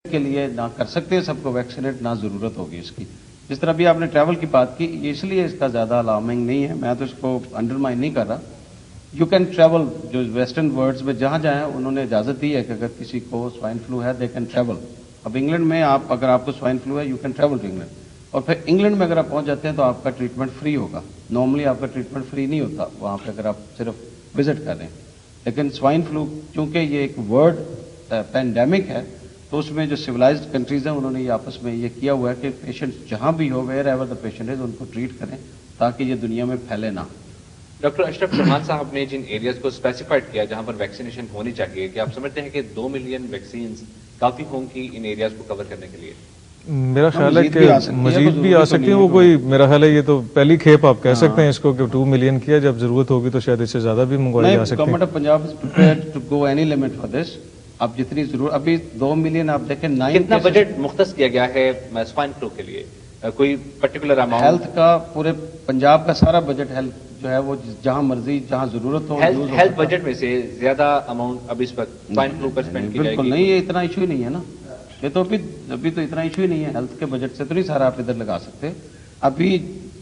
के लिए ना कर सकते हैं सबको वैक्सीनेट, ना जरूरत होगी इसकी। जिस तरह भी आपने ट्रैवल की बात की, ये इसलिए इसका ज्यादा अलार्मिंग नहीं है, मैं तो इसको अंडरमाइन नहीं कर रहा। यू कैन ट्रैवल, जो वेस्टर्न वर्ल्ड्स में जहां जाए उन्होंने इजाजत दी है कि अगर किसी को स्वाइन फ्लू है दे कैन ट्रैवल। अब इंग्लैंड में आप, अगर आपको स्वाइन फ्लू है, you can travel to England, और फिर इंग्लैंड में अगर आप पहुंच जाते हैं तो आपका ट्रीटमेंट फ्री होगा। नॉर्मली आपका ट्रीटमेंट फ्री नहीं होता वहां पे अगर आप सिर्फ विजिट कर रहे हैं। लेकिन स्वाइन फ्लू चूंकि ये एक वर्ल्ड पैंडेमिक है, तो उसमें जो सिविलाइज्ड कंट्रीज हैं उन्होंने ये आपस में ये किया हुआ है कि पेशेंट जहां भी हो, wherever the patient is, उनको ट्रीट करें ताकि ये दुनिया में फैले ना। डॉक्टर अशरफ चौहान साहब ने जिन एरियाज को स्पेसिफाइड किया जहां पर वैक्सीनेशन होनी चाहिए, कि आप समझते हैं कि 2 मिलियन वैक्सीन काफी होंगी इन एरियाज को कवर करने के लिए? मेरा ख्याल है कि मजीद भी आ सकती है। वो कोई, मेरा ख्याल है ये तो पहली खेप आप कह सकते हैं इसको कि 2 मिलियन किया, जब जरूरत होगी तो शायद इससे ज्यादा भी मंगवाई जा सकती है। Government of Punjab is prepared to go any limit for this. अब जितनी जरूरत, अभी 2 मिलियन आप देखें, 9 कितना बजट मुख्तस किया गया है स्वाइन फ्लू के लिए? कोई पर्टिकुलर अमाउंट? हेल्थ का, पूरे पंजाब का सारा बजट हेल्थ जो है वो जहां मर्जी जहां जरूरत हो, हेल्थ बजट में से ज्यादा अमाउंट अब इस वक्त स्वाइन फ्लू पर स्पेंड की जाएगी? बिल्कुल नहीं, ये इतना इशू ही नहीं है ना। ये तो अभी तो इतना इशू ही नहीं है। हेल्थ के बजट से तो नहीं सारा आप इधर लगा सकते। अभी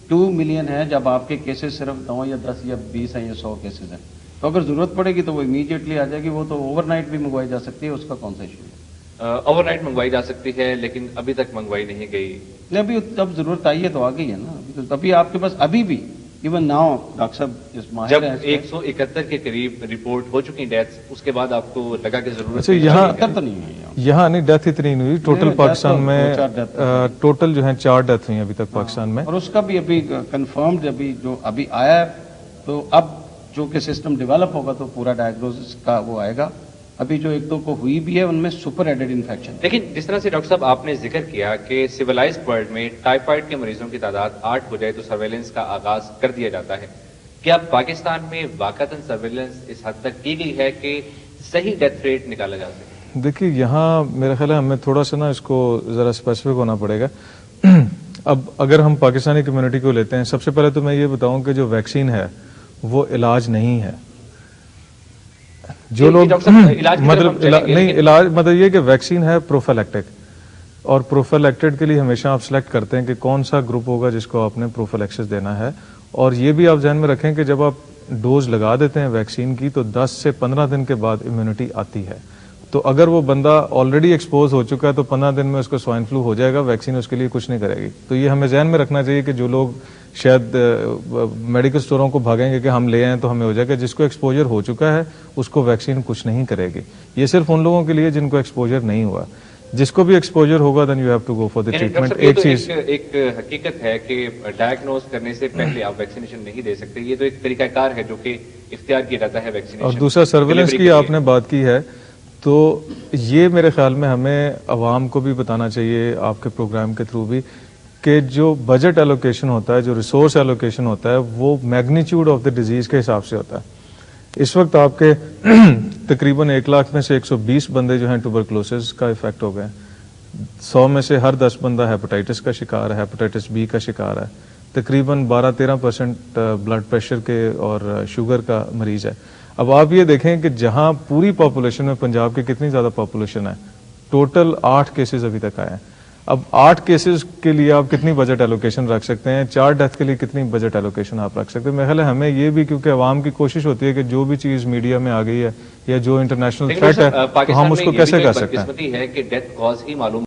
2 मिलियन है, जब आपके केसेस सिर्फ 9 या 10 या 20 हैं या 100 केसेस हैं, तो अगर जरूरत पड़ेगी तो वो इमीडिएटली आ जाएगी। वो तो ओवरनाइट भी मंगवाई जा सकती है, उसका कौन सा इशू है? ओवरनाइट मंगवाई जा सकती है, लेकिन अभी तक मंगवाई नहीं गई। नहीं, अभी अब जरूरत आई है तो आ गई है ना। अभी आपके पास अभी भी इवन नाउ डॉक्टर साहब इस जब 171 के करीब रिपोर्ट हो चुकी डेथ्स, उसके बाद आपको लगा कि जरूरत? अच्छा, यहाँ नहीं डेथ इतनी नहीं हुई टोटल पाकिस्तान में। टोटल जो है 4 डेथ हुई अभी तक पाकिस्तान में, और उसका भी अभी कंफर्म्ड अभी जो अभी आया है, तो अब जो कि सिस्टम डेवलप होगा तो पूरा डायग्नोसिस का वो आएगा। अभी जो 1-2 को हुई भी है उनमें सुपर एडेड इन्फेक्शन। लेकिन जिस तरह से डॉक्टर साहब आपने जिक्र किया कि सिविलाइज्ड वर्ल्ड में टाइफाइड के मरीजों की तादाद 8 हो जाए तो सर्वेलेंस का आगाज कर दिया जाता है, क्या पाकिस्तान में वाकई सर्वेलेंस इस हद तक की गई है कि सही डेथ रेट निकाला जा सके? देखिए, यहाँ मेरा ख्याल है हमें थोड़ा सा ना इसको जरा स्पेसिफिक होना पड़ेगा। अब अगर हम पाकिस्तानी कम्युनिटी को लेते हैं, सबसे पहले तो मैं ये बताऊं कि जो वैक्सीन है वो इलाज नहीं है। जो लोग इलाज मतलब ये कि वैक्सीन है प्रोफिलैक्टिक, और प्रोफिलैक्टिक के लिए हमेशा आप सिलेक्ट करते हैं कि कौन सा ग्रुप होगा जिसको आपने प्रोफिलैक्सिस देना है। और ये भी आप ध्यान में रखें कि जब आप डोज लगा देते हैं वैक्सीन की तो 10 से 15 दिन के बाद इम्यूनिटी आती है। तो अगर वो बंदा ऑलरेडी एक्सपोज हो चुका है तो 15 दिन में उसको स्वाइन फ्लू हो जाएगा, वैक्सीन उसके लिए कुछ नहीं करेगी। तो ये हमें ध्यान में रखना चाहिए कि जो लोग शायद मेडिकल स्टोरों को भागेंगे कि हम ले आए तो हमें हो जाएगा, जिसको एक्सपोजर हो चुका है उसको वैक्सीन कुछ नहीं करेगी। ये सिर्फ उन लोगों के लिए जिनको एक्सपोजर नहीं हुआ। जिसको भी एक्सपोजर होगा then you have to go for the treatment. एक हकीकत है कि डायग्नोज करने से पहले आप वैक्सीनेशन नहीं दे सकते। ये तो एक तरीकाकार है जो कि इख्तियार किया जाता है वैक्सीनेशन। और दूसरा सर्वेलेंस की आपने बात की है, तो ये मेरे ख्याल में हमें अवाम को भी बताना चाहिए आपके प्रोग्राम के थ्रू भी कि जो बजट एलोकेशन होता है, जो रिसोर्स एलोकेशन होता है, वो मैग्नीट्यूड ऑफ द डिजीज के हिसाब से होता है। इस वक्त आपके तकरीबन 1 लाख में से 120 बंदे जो हैं ट्यूबरकुलोसिस का इफेक्ट हो गए। 100 में से हर 10 बंदा हेपेटाइटिस का शिकार है, हेपेटाइटिस बी का शिकार है। तकरीबन 12-13% ब्लड प्रेशर के और शुगर का मरीज है। अब आप ये देखें कि जहां पूरी पॉपुलेशन में पंजाब की कितनी ज्यादा पॉपुलेशन है, टोटल 8 केसेस अभी तक आए हैं। अब 8 केसेस के लिए आप कितनी बजट एलोकेशन रख सकते हैं? 4 डेथ के लिए कितनी बजट एलोकेशन आप रख सकते हैं? मेरे ख्याल है हमें ये भी, क्योंकि अवाम की कोशिश होती है कि जो भी चीज मीडिया में आ गई है या जो इंटरनेशनल थ्रेट है तो हम उसको कैसे कर सकते हैं। है कि डेथ कॉज ही मालूम